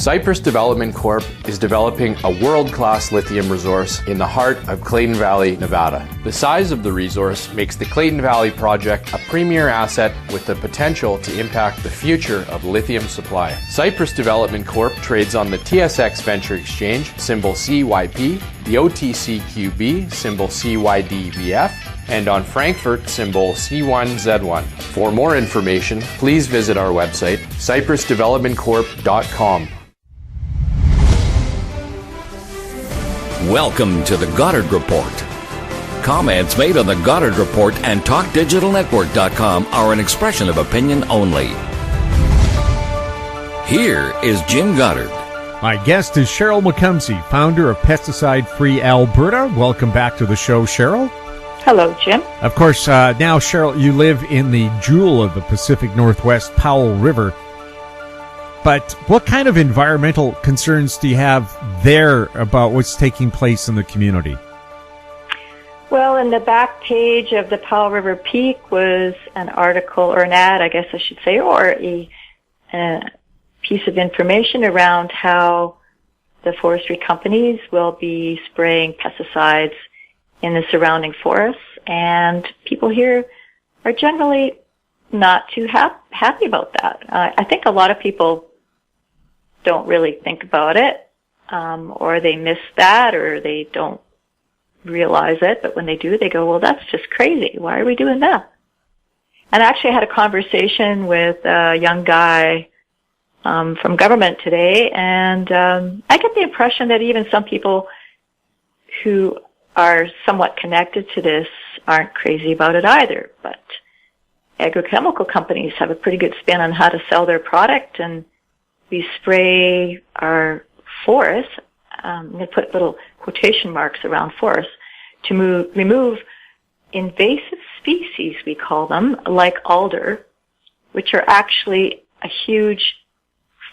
Cypress Development Corp. is developing a world-class lithium resource in the heart of Clayton Valley, Nevada. The size of the resource makes the Clayton Valley project a premier asset with the potential to impact the future of lithium supply. Cypress Development Corp. trades on the TSX Venture Exchange, symbol CYP, the OTCQB, symbol CYDVF, and on Frankfurt, symbol C1Z1. For more information, please visit our website, cypressdevelopmentcorp.com. Welcome to the Goddard Report. Comments made on the Goddard Report and TalkDigitalNetwork.com are an expression of opinion only. Here is Jim Goddard. My guest is Sheryl McCumsey, founder of Pesticide Free Alberta. Welcome back to the show, Sheryl. Hello, Jim. Of course, now, Sheryl, you live in the jewel of the Pacific Northwest, Powell River. But what kind of environmental concerns do you have there about what's taking place in the community? Well, in the back page of the Powell River Peak was an article, or an ad, I guess I should say, or a piece of information around how the forestry companies will be spraying pesticides in the surrounding forests, and people here are generally not too happy about that. I think a lot of people don't really think about it, or they miss that, or they don't realize it, but when they do, they go, well, that's just crazy. Why are we doing that? And actually I had a conversation with a young guy from government today, and I get the impression that even some people who are somewhat connected to this aren't crazy about it either. But agrochemical companies have a pretty good spin on how to sell their product, and we spray our forests, I'm going to put little quotation marks around forests, to remove invasive species, we call them, like alder, which are actually a huge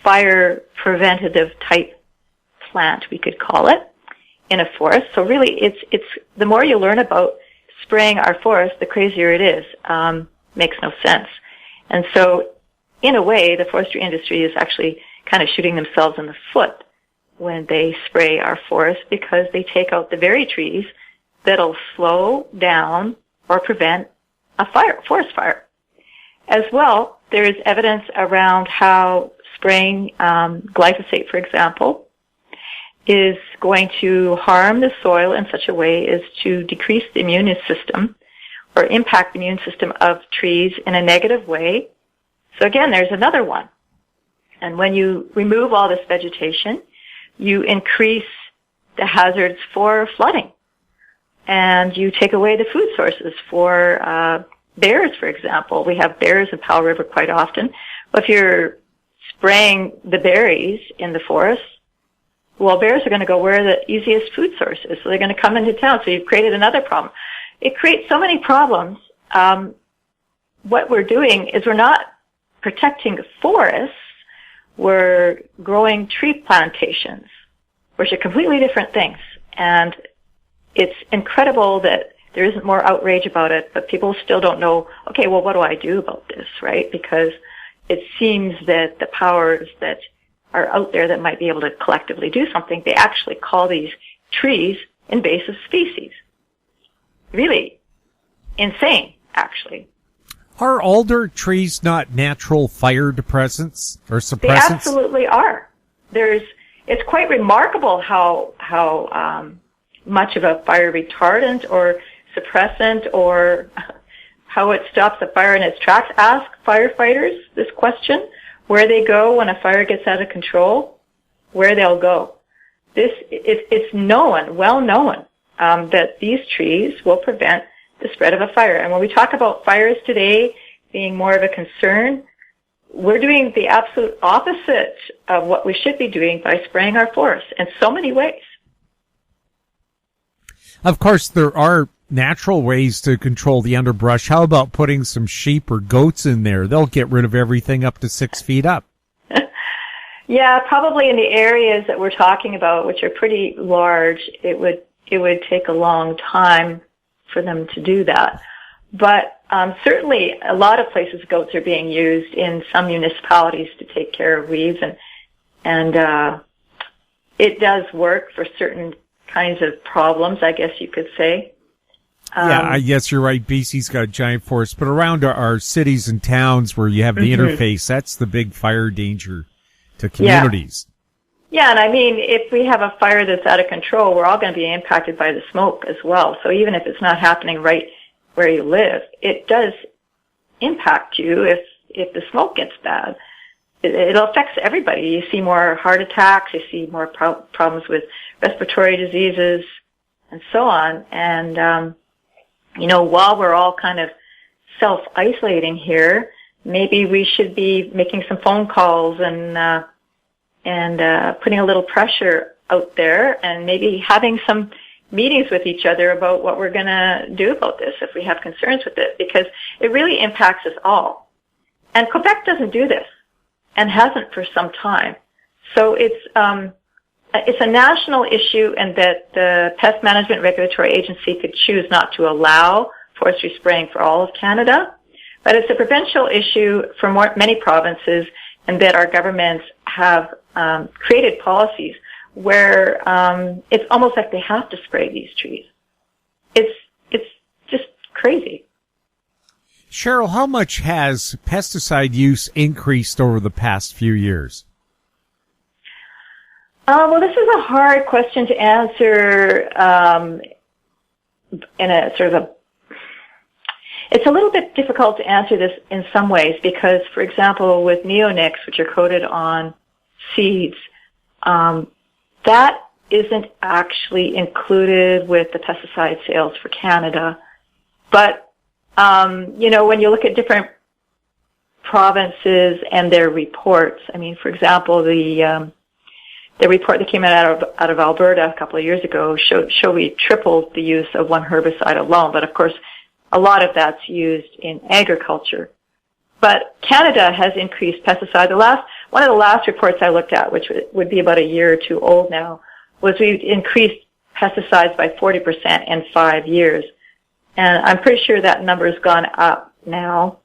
fire preventative type plant, we could call it, in a forest. So really, it's the more you learn about spraying our forest, the crazier it is. Makes no sense. And so, in a way, the forestry industry is actually kind of shooting themselves in the foot when they spray our forest, because they take out the very trees that'll slow down or prevent a forest fire. As well, there is evidence around how spraying glyphosate, for example, is going to harm the soil in such a way as to decrease the immune system or impact the immune system of trees in a negative way. So again, there's another one. And when you remove all this vegetation, you increase the hazards for flooding. And you take away the food sources for bears, for example. We have bears in Powell River quite often. Well, if you're spraying the berries in the forest, well, bears are going to go where the easiest food source is, so they're going to come into town. So you've created another problem. It creates so many problems. What we're doing is we're not protecting forests. We're growing tree plantations, which are completely different things. And it's incredible that there isn't more outrage about it, but people still don't know, okay, well, what do I do about this, right? Because it seems that the powers that are out there that might be able to collectively do something, they actually call these trees invasive species. Really insane, actually. Are alder trees not natural fire depressants or suppressants? They absolutely are. It's quite remarkable how much of a fire retardant or suppressant, or how it stops a fire in its tracks. Ask firefighters this question, where they go when a fire gets out of control, where they'll go. It's known, well known, that these trees will prevent the spread of a fire. And when we talk about fires today being more of a concern, we're doing the absolute opposite of what we should be doing by spraying our forests in so many ways. Of course, there are natural ways to control the underbrush. How about putting some sheep or goats in there? They'll get rid of everything up to 6 feet up. Yeah, probably in the areas that we're talking about, which are pretty large, it would take a long time for them to do that. But certainly a lot of places goats are being used in some municipalities to take care of weeds, And it does work for certain kinds of problems, I guess you could say. Yeah, I guess you're right. BC's got a giant forest, but around our cities and towns where you have the interface, that's the big fire danger to communities. Yeah, and I mean, if we have a fire that's out of control, we're all going to be impacted by the smoke as well. So even if it's not happening right where you live, it does impact you if the smoke gets bad. It affects everybody. You see more heart attacks, you see more problems with respiratory diseases, and so on. And, while we're all kind of self-isolating here, maybe we should be making some phone calls and putting a little pressure out there, and maybe having some meetings with each other about what we're going to do about this if we have concerns with it, because it really impacts us all. And Quebec doesn't do this, and hasn't for some time. So it's a national issue, and that the Pest Management Regulatory Agency could choose not to allow forestry spraying for all of Canada. But it's a provincial issue for many provinces, and that our governments have created policies where it's almost like they have to spray these trees. It's just crazy. Sheryl, how much has pesticide use increased over the past few years? Well, this is a hard question to answer in a sort of it's a little bit difficult to answer this in some ways because, for example, with neonics, which are coated on seeds, that isn't actually included with the pesticide sales for Canada. But when you look at different provinces and their reports, I mean, for example, the report that came out of Alberta a couple of years ago showed we tripled the use of one herbicide alone. But of course, a lot of that's used in agriculture. But Canada has increased pesticide. One of the last reports I looked at, which would be about a year or two old now, was we increased pesticides by 40% in 5 years. And I'm pretty sure that number has gone up now.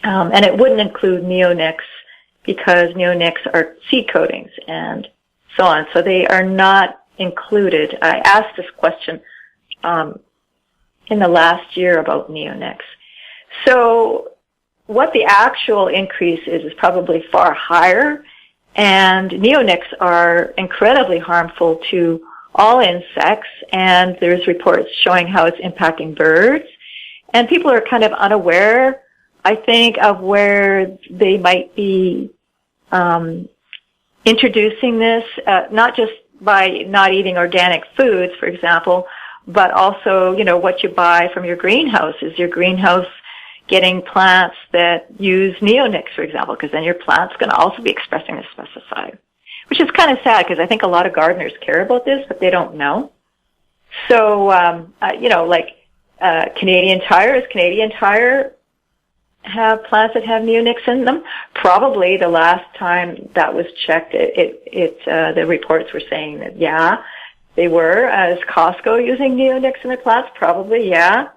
And it wouldn't include neonics because neonics are seed coatings and so on. So they are not included. I asked this question in the last year about neonics. So what the actual increase is probably far higher. And neonics are incredibly harmful to all insects, and there's reports showing how it's impacting birds. And people are kind of unaware, I think, of where they might be introducing this, not just by not eating organic foods, for example, but also, what you buy from your greenhouse. Is your greenhouse getting plants that use neonics, for example, because then your plant's going to also be expressing this pesticide. Which is kind of sad because I think a lot of gardeners care about this, but they don't know. So, Canadian Tire, does Canadian Tire have plants that have neonics in them? Probably the last time that was checked, the reports were saying that, yeah, they were. Is Costco using neonics in their plants? Probably, yeah.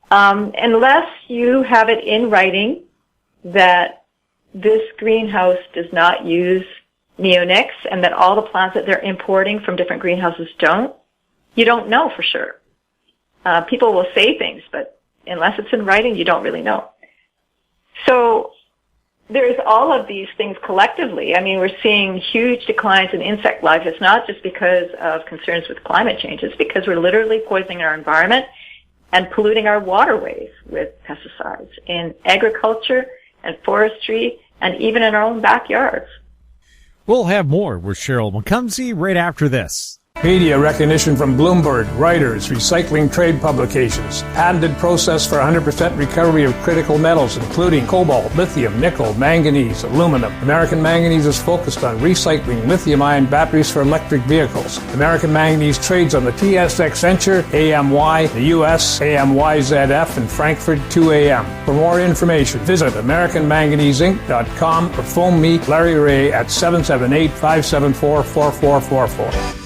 Unless you have it in writing that this greenhouse does not use neonics and that all the plants that they're importing from different greenhouses don't, you don't know for sure. People will say things, but unless it's in writing, you don't really know. So there's all of these things collectively. I mean, we're seeing huge declines in insect life. It's not just because of concerns with climate change. It's because we're literally poisoning our environment and polluting our waterways with pesticides in agriculture and forestry and even in our own backyards. We'll have more with Sheryl McCumsey right after this. Media recognition from Bloomberg, Reuters, recycling trade publications, patented process for 100% recovery of critical metals, including cobalt, lithium, nickel, manganese, aluminum. American Manganese is focused on recycling lithium-ion batteries for electric vehicles. American Manganese trades on the TSX Venture, AMY, the US, AMYZF, and Frankfurt 2AM. For more information, visit AmericanManganeseInc.com or phone me, Larry Ray, at 778-574-4444.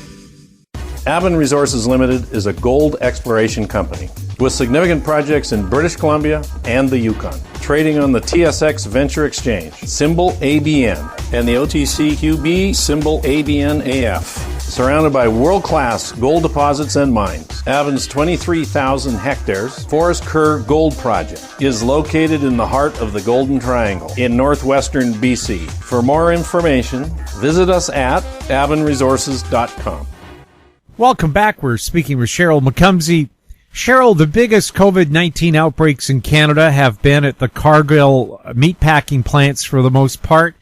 Avon Resources Limited is a gold exploration company with significant projects in British Columbia and the Yukon, trading on the TSX Venture Exchange, symbol ABN, and the OTCQB, symbol ABNAF. Surrounded by world-class gold deposits and mines, Avon's 23,000 hectares Forest Kerr Gold Project is located in the heart of the Golden Triangle in northwestern BC. For more information, visit us at avonresources.com. Welcome back. We're speaking with Sheryl McCumsey. Sheryl, the biggest COVID-19 outbreaks in Canada have been at the Cargill meatpacking plants for the most part.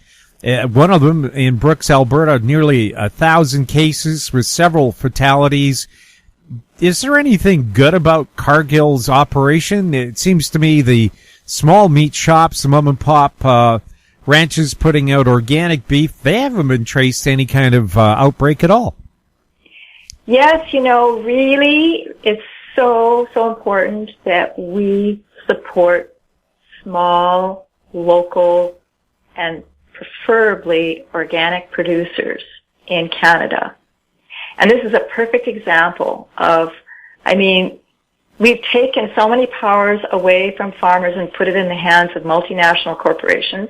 One of them in Brooks, Alberta, nearly 1,000 cases with several fatalities. Is there anything good about Cargill's operation? It seems to me the small meat shops, the mom and pop ranches putting out organic beef, they haven't been traced to any kind of outbreak at all. Yes, really, it's so important that we support small, local, and preferably organic producers in Canada. And this is a perfect example of, we've taken so many powers away from farmers and put it in the hands of multinational corporations.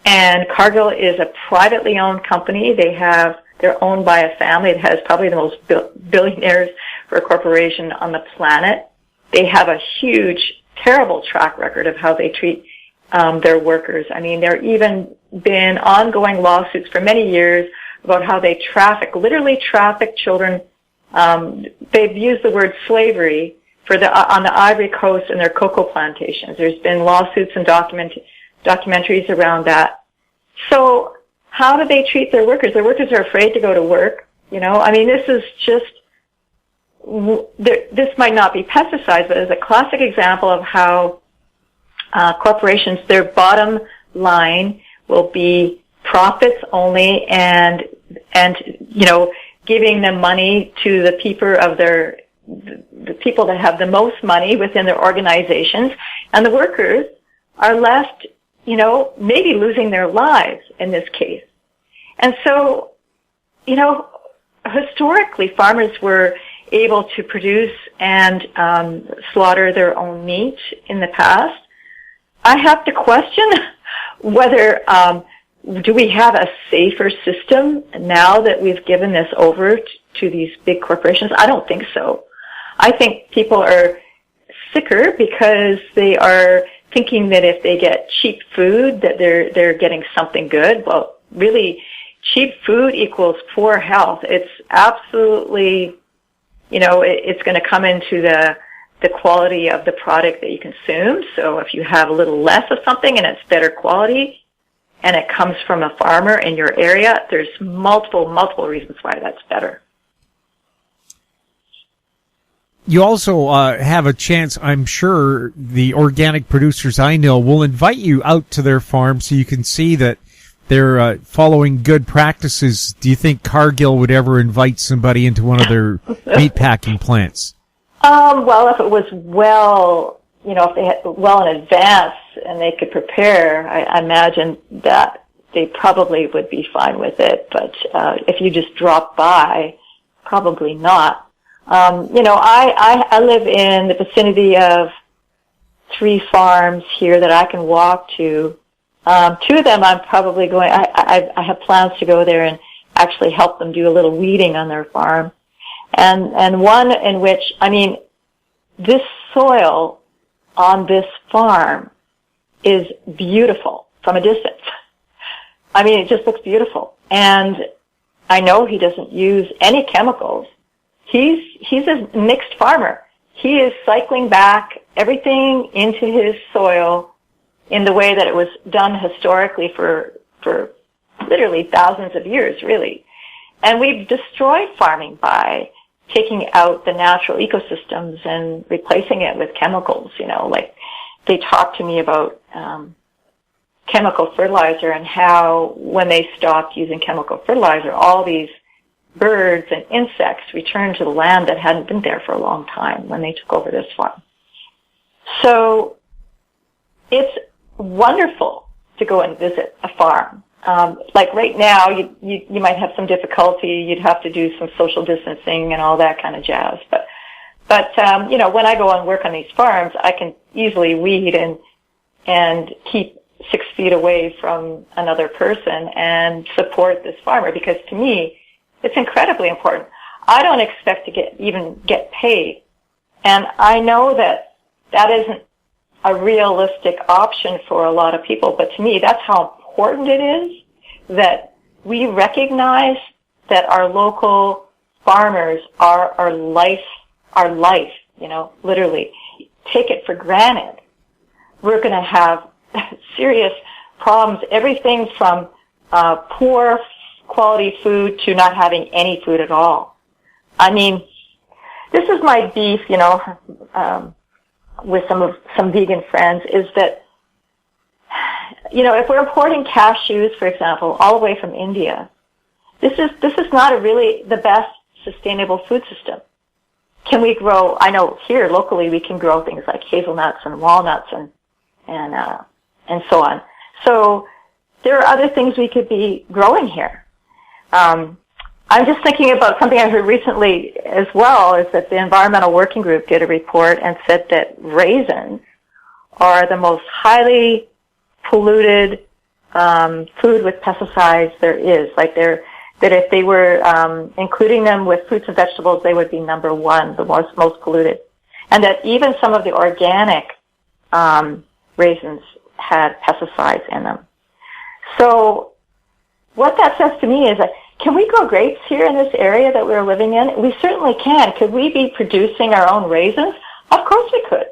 And Cargill is a privately owned company. They're owned by a family that has probably the most billionaires for a corporation on the planet. They have a huge, terrible track record of how they treat their workers. There even been ongoing lawsuits for many years about how they literally traffic children. They've used the word slavery on the Ivory Coast and their cocoa plantations. There's been lawsuits and documentaries around that. So how do they treat their workers? Their workers are afraid to go to work. This is just, this might not be pesticides, but it's a classic example of how corporations, their bottom line will be profits only and giving them money to the people that have the most money within their organizations, and the workers are left, maybe losing their lives in this case. And so, historically farmers were able to produce and slaughter their own meat in the past. I have to question whether do we have a safer system now that we've given this over to these big corporations? I don't think so. I think people are sicker because they are thinking that if they get cheap food that they're getting something good. Well, really, cheap food equals poor health. It's absolutely, it's going to come into the quality of the product that you consume. So if you have a little less of something and it's better quality and it comes from a farmer in your area, there's multiple reasons why that's better. You also have a chance, I'm sure the organic producers I know will invite you out to their farm so you can see that they're following good practices. Do you think Cargill would ever invite somebody into one of their meatpacking plants? Well, if it was if they had well in advance and they could prepare, I imagine that they probably would be fine with it. But if you just drop by, probably not. I live in the vicinity of 3 farms here that I can walk to. 2 of them I'm probably going, I have plans to go there and actually help them do a little weeding on their farm. And one in which, this soil on this farm is beautiful from a distance. It just looks beautiful. And I know he doesn't use any chemicals. He's a mixed farmer. He is cycling back everything into his soil in the way that it was done historically for literally thousands of years, really. And we've destroyed farming by taking out the natural ecosystems and replacing it with chemicals, like they talk to me about chemical fertilizer and how when they stopped using chemical fertilizer, all these birds and insects returned to the land that hadn't been there for a long time when they took over this farm. So it's wonderful to go and visit a farm. like right now, you might have some difficulty. You'd have to do some social distancing and all that kind of jazz. But when I go and work on these farms, I can easily weed and keep 6 feet away from another person and support this farmer, because to me, it's incredibly important. I don't expect to get paid. And I know that isn't a realistic option for a lot of people, but to me, that's how important it is that we recognize that our local farmers are our life, literally. Take it for granted. We're going to have serious problems, everything from poor quality food to not having any food at all. I mean, this is my beef, with some vegan friends, is that, if we're importing cashews, for example, all the way from India, this is not really the best sustainable food system. Can we grow? I know here locally we can grow things like hazelnuts and walnuts and so on. So there are other things we could be growing here. I'm just thinking about something I heard recently as well, is that the Environmental Working Group did a report and said that raisins are the most highly polluted food with pesticides there is. That if they were including them with fruits and vegetables, they would be number one, the most polluted. And that even some of the organic raisins had pesticides in them. So what that says to me is that, can we grow grapes here in this area that we're living in? We certainly can. Could we be producing our own raisins? Of course we could.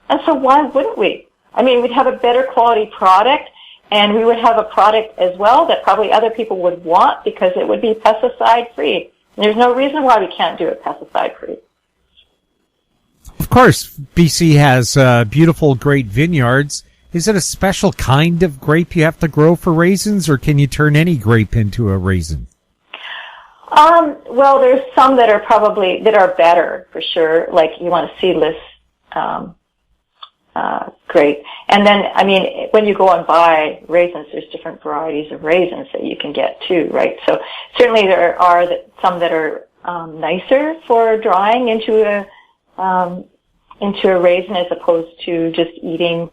And so why wouldn't we? I mean, we'd have a better quality product, and we would have a product as well that probably other people would want because it would be pesticide-free. There's no reason why we can't do it pesticide-free. Of course, BC has beautiful, great vineyards. Is it a special kind of grape you have to grow for raisins, or can you turn any grape into a raisin? Well, there's some that are better for sure. Like you want a seedless grape. And then, I mean, when you go and buy raisins, there's different varieties of raisins that you can get too, right? So certainly there are some that are nicer for drying into a raisin as opposed to just eating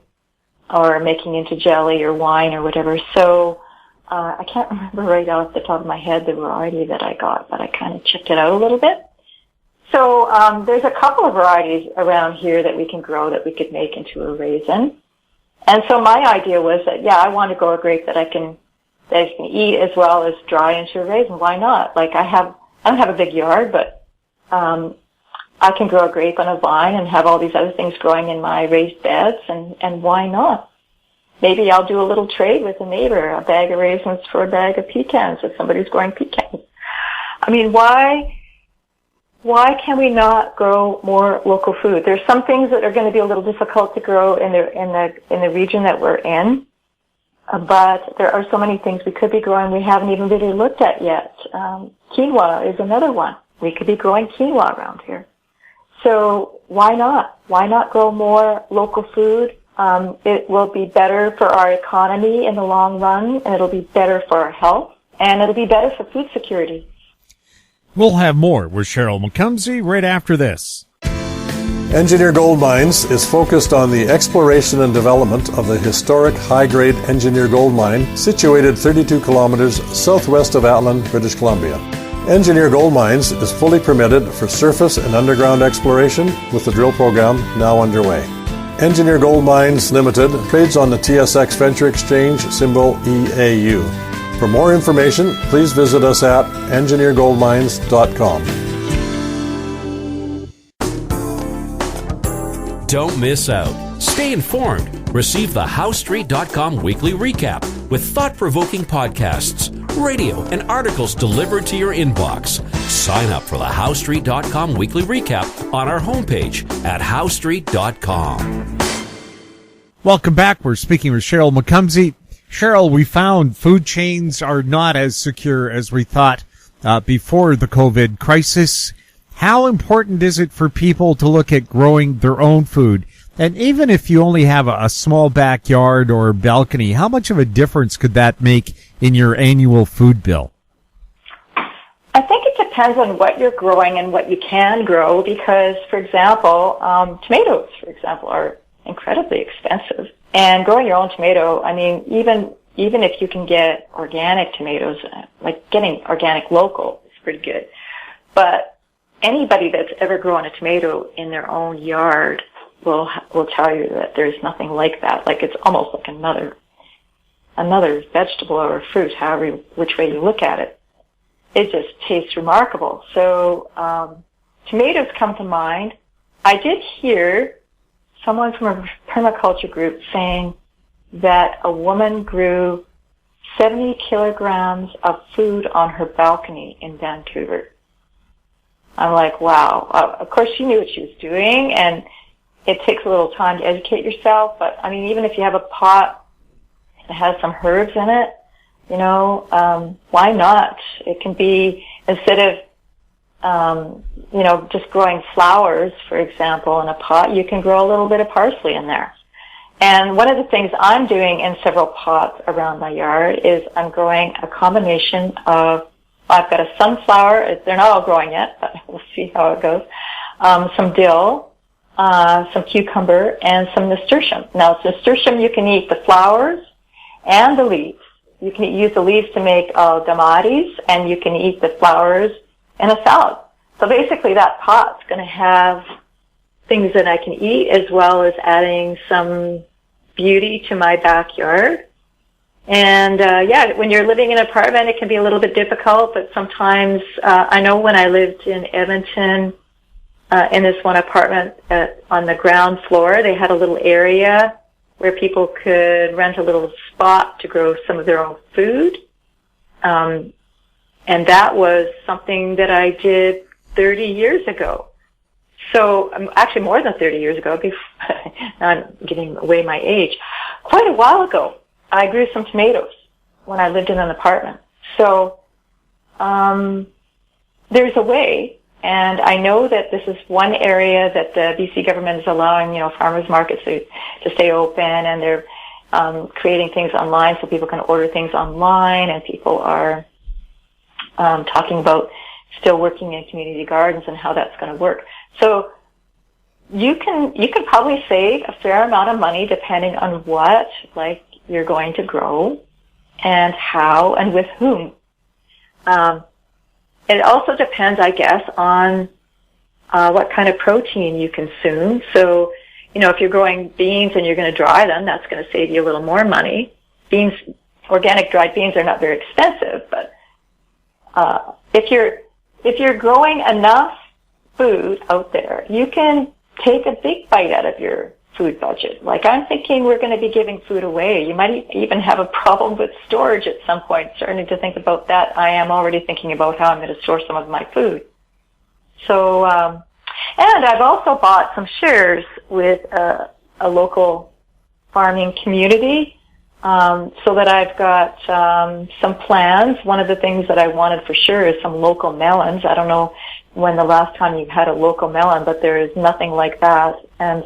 or making into jelly or wine or whatever. So I can't remember right off the top of my head the variety that I got, but I kind of checked it out a little bit. So there's a couple of varieties around here that we can grow that we could make into a raisin. And so my idea was that, I want to grow a grape that I can eat as well as dry into a raisin. Why not? Like I don't have a big yard, but I can grow a grape on a vine and have all these other things growing in my raised beds, and why not? Maybe I'll do a little trade with a neighbor, a bag of raisins for a bag of pecans if somebody's growing pecans. I mean, why can we not grow more local food? There's some things that are going to be a little difficult to grow in the region that we're in, but there are so many things we could be growing we haven't even really looked at yet. Quinoa is another one. We could be growing quinoa around here. So why not? Why not grow more local food? It will be better for our economy in the long run, and it'll be better for our health, and it'll be better for food security. We'll have more with Sheryl McCumsey right after this. Engineer Gold Mines is focused on the exploration and development of the historic high-grade Engineer Gold Mine situated 32 kilometers southwest of Atlin, British Columbia. Engineer Gold Mines is fully permitted for surface and underground exploration with the drill program now underway. Engineer Gold Mines Limited trades on the TSX Venture Exchange, symbol EAU. For more information, please visit us at engineergoldmines.com. Don't miss out. Stay informed. Receive the HowStreet.com weekly recap with thought-provoking podcasts, radio, and articles delivered to your inbox. Sign up for the HowStreet.com weekly recap on our homepage at HowStreet.com. Welcome back. We're speaking with Sheryl McCumsey. Sheryl, we found food chains are not as secure as we thought before the COVID crisis. How important is it for people to look at growing their own food? And even if you only have a small backyard or balcony, how much of a difference could that make in your annual food bill? I think it depends on what you're growing and what you can grow because, for example, tomatoes, for example, are incredibly expensive. And growing your own tomato, I mean, even if you can get organic tomatoes, like getting organic local is pretty good. But anybody that's ever grown a tomato in their own yard will tell you that there's nothing like that. Like it's almost like another vegetable or fruit, which way you look at it. It just tastes remarkable. So tomatoes come to mind. I did hear someone from a permaculture group saying that a woman grew 70 kilograms of food on her balcony in Vancouver. I'm like, wow. Of course, she knew what she was doing, and it takes a little time to educate yourself. But, I mean, even if you have a pot that has some herbs in it, you know, why not? It can be, instead of, you know, just growing flowers, for example, in a pot, you can grow a little bit of parsley in there. And one of the things I'm doing in several pots around my yard is I'm growing a combination of, I've got a sunflower, they're not all growing yet, but we'll see how it goes, some dill, some cucumber, and some nasturtium. Now, nasturtium, you can eat the flowers and the leaves. You can use the leaves to make damaris, and you can eat the flowers in a salad. So basically that pot's going to have things that I can eat as well as adding some beauty to my backyard. And yeah, when you're living in an apartment, it can be a little bit difficult, but sometimes I know when I lived in Edmonton, in this one apartment on the ground floor, they had a little area where people could rent a little spot to grow some of their own food. And that was something that I did 30 years ago. So, actually more than 30 years ago, now I'm giving away my age. Quite a while ago, I grew some tomatoes when I lived in an apartment. So, there's a way, and I know that this is one area that the BC government is allowing, you know, farmers markets to stay open, and they're creating things online so people can order things online, and people are talking about still working in community gardens and how that's going to work. So you can probably save a fair amount of money depending on what, like, you're going to grow and how and with whom. It also depends, I guess, on what kind of protein you consume. So, you know, if you're growing beans and you're going to dry them, that's going to save you a little more money. Beans, organic dried beans are not very expensive, but if you're growing enough food out there, you can take a big bite out of your food budget. Like, I'm thinking we're going to be giving food away. You might even have a problem with storage at some point. Starting to think about that. I am already thinking about how I'm going to store some of my food. So, and I've also bought some shares with a local farming community, so that I've got some plans. One of the things that I wanted for sure is some local melons. I don't know when the last time you've had a local melon, but there is nothing like that. And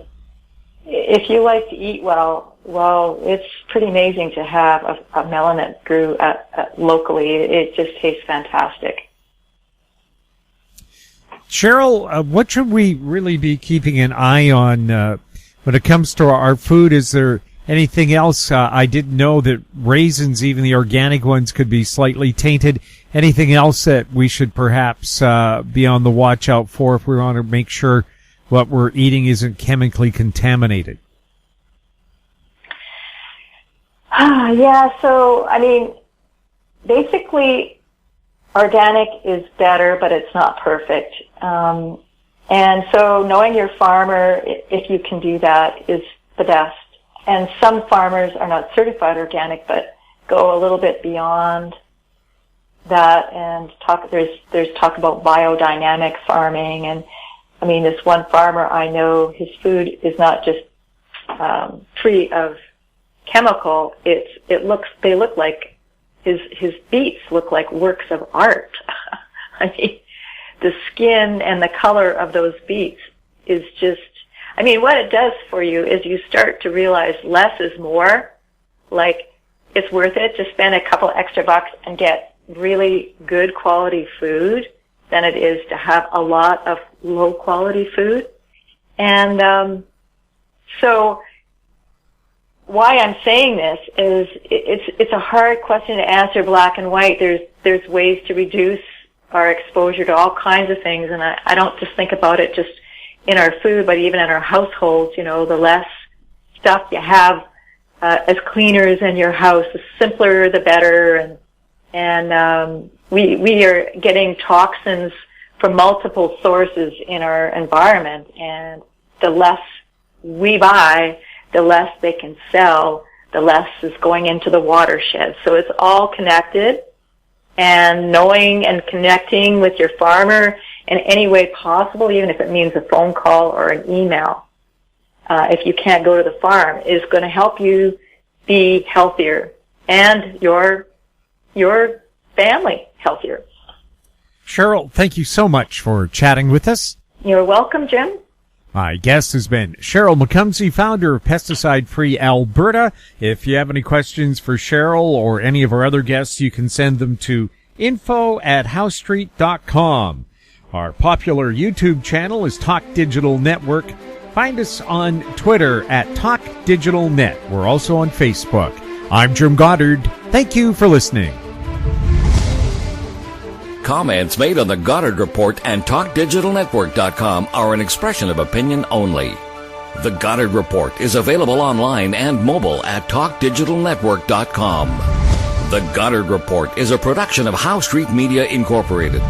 if you like to eat well, it's pretty amazing to have a melon that grew locally. It just tastes fantastic. Sheryl, what should we really be keeping an eye on when it comes to our food? Is there anything else? I didn't know that raisins, even the organic ones, could be slightly tainted. Anything else that we should perhaps be on the watch out for if we want to make sure what we're eating isn't chemically contaminated? Yeah, so, I mean, basically, organic is better, but it's not perfect. And so knowing your farmer, if you can do that, is the best. And some farmers are not certified organic, but go a little bit beyond that and there's talk about biodynamic farming. And I mean, this one farmer I know, his food is not just free of chemical. They look like his beets look like works of art. I mean, the skin and the color of those beets is just, I mean, what it does for you is you start to realize less is more. Like, it's worth it to spend a couple extra bucks and get really good quality food than it is to have a lot of low quality food. And so why I'm saying this is it's a hard question to answer black and white. There's ways to reduce our exposure to all kinds of things, and I don't just think about it just in our food, but even in our households. You know, the less stuff you have as cleaners in your house, the simpler the better, and we are getting toxins from multiple sources in our environment, and the less we buy, the less they can sell, the less is going into the watershed. So it's all connected, and knowing and connecting with your farmer in any way possible, even if it means a phone call or an email, if you can't go to the farm, is going to help you be healthier and your family healthier. Sheryl, thank you so much for chatting with us. You're welcome, Jim. My guest has been Sheryl McCumsey, founder of Pesticide Free Alberta. If you have any questions for Sheryl or any of our other guests, you can send them to info@housestreet.com. Our popular YouTube channel is Talk Digital Network. Find us on Twitter at Talk Digital Net. We're also on Facebook. I'm Jim Goddard. Thank you for listening. Comments made on the Goddard Report and TalkDigitalNetwork.com are an expression of opinion only. The Goddard Report is available online and mobile at TalkDigitalNetwork.com. The Goddard Report is a production of House Street Media Incorporated.